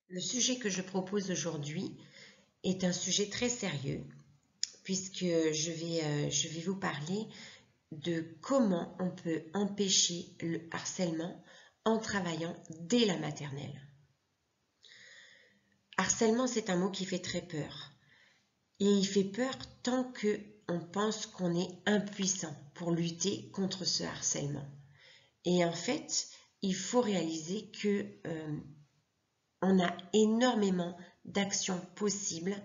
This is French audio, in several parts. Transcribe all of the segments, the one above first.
Le sujet que je propose aujourd'hui est un sujet très sérieux puisque je vais vous parler de comment on peut empêcher le harcèlement en travaillant dès la maternelle. Harcèlement, c'est un mot qui fait très peur. Et il fait peur tant qu'on pense qu'on est impuissant pour lutter contre ce harcèlement. Et en fait, il faut réaliser que on a énormément d'actions possibles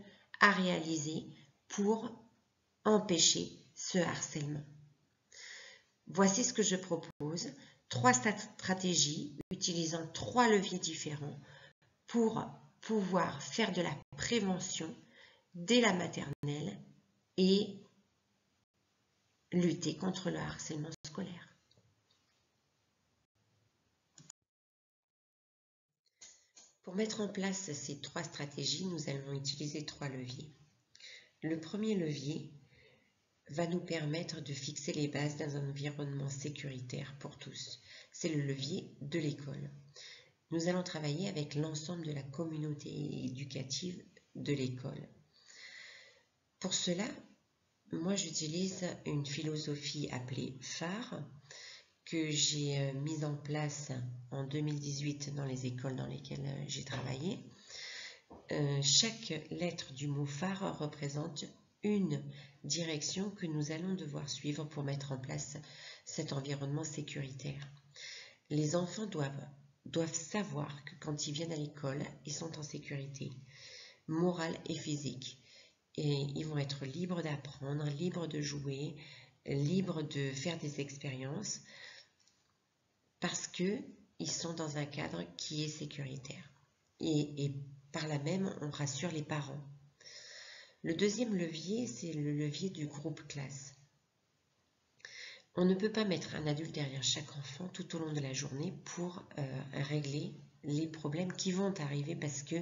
à réaliser pour empêcher ce harcèlement. Voici ce que je propose, 3 stratégies utilisant 3 leviers différents pour pouvoir faire de la prévention dès la maternelle et lutter contre le harcèlement scolaire. Pour mettre en place ces 3 stratégies, nous allons utiliser 3 leviers. Le premier levier va nous permettre de fixer les bases d'un environnement sécuritaire pour tous. C'est le levier de l'école. Nous allons travailler avec l'ensemble de la communauté éducative de l'école. Pour cela, moi j'utilise une philosophie appelée phare que j'ai mise en place en 2018 dans les écoles dans lesquelles j'ai travaillé. Chaque lettre du mot phare représente une direction que nous allons devoir suivre pour mettre en place cet environnement sécuritaire. Les enfants doivent savoir que quand ils viennent à l'école, ils sont en sécurité, morale et physique. Et ils vont être libres d'apprendre, libres de jouer, libres de faire des expériences parce qu'ils sont dans un cadre qui est sécuritaire. Et par là même, on rassure les parents. Le deuxième levier, c'est le levier du groupe classe. On ne peut pas mettre un adulte derrière chaque enfant tout au long de la journée pour régler les problèmes qui vont arriver parce que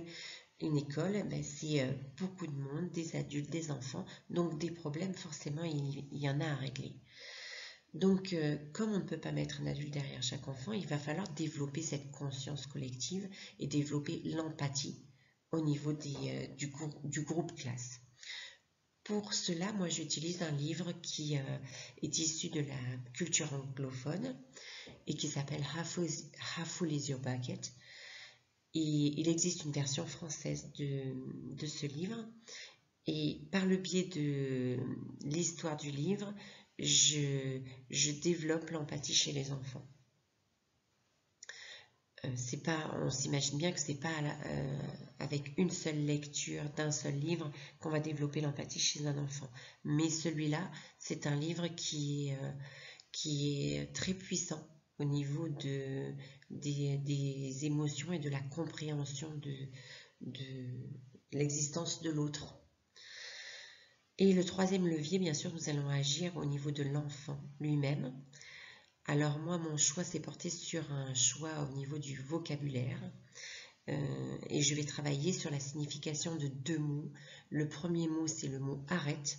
une école, c'est beaucoup de monde, des adultes, des enfants, donc des problèmes, forcément, il y en a à régler. Donc, comme on ne peut pas mettre un adulte derrière chaque enfant, il va falloir développer cette conscience collective et développer l'empathie au niveau du groupe classe. Pour cela, moi j'utilise un livre qui est issu de la culture anglophone et qui s'appelle How Full is Your Bucket. Et il existe une version française de ce livre. Et par le biais de l'histoire du livre, je développe l'empathie chez les enfants. On s'imagine bien que ce n'est pas avec une seule lecture d'un seul livre qu'on va développer l'empathie chez un enfant. Mais celui-là, c'est un livre qui est très puissant au niveau des émotions et de la compréhension de l'existence de l'autre. Et le troisième levier, bien sûr, nous allons agir au niveau de l'enfant lui-même. Alors moi, mon choix s'est porté sur un choix au niveau du vocabulaire et je vais travailler sur la signification de 2 mots. Le premier mot, c'est le mot « arrête ».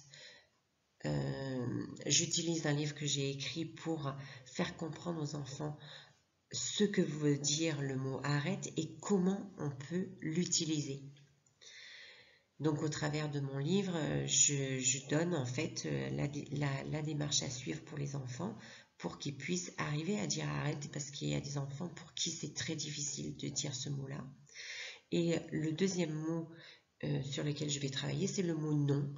J'utilise un livre que j'ai écrit pour faire comprendre aux enfants ce que veut dire le mot « arrête » et comment on peut l'utiliser. Donc au travers de mon livre, je donne en fait la démarche à suivre pour les enfants pour qu'ils puissent arriver à dire arrête parce qu'il y a des enfants pour qui c'est très difficile de dire ce mot-là. Et le deuxième mot sur lequel je vais travailler, c'est le mot non.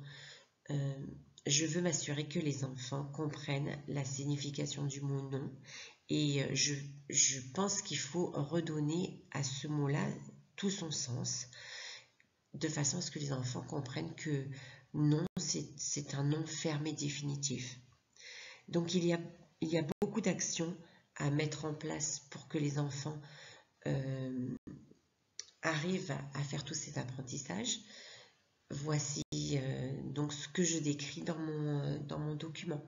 Je veux m'assurer que les enfants comprennent la signification du mot non et je pense qu'il faut redonner à ce mot-là tout son sens de façon à ce que les enfants comprennent que non, c'est un non ferme et définitif. Donc il y a beaucoup d'actions à mettre en place pour que les enfants arrivent à faire tous ces apprentissages. Voici donc ce que je décris dans mon document.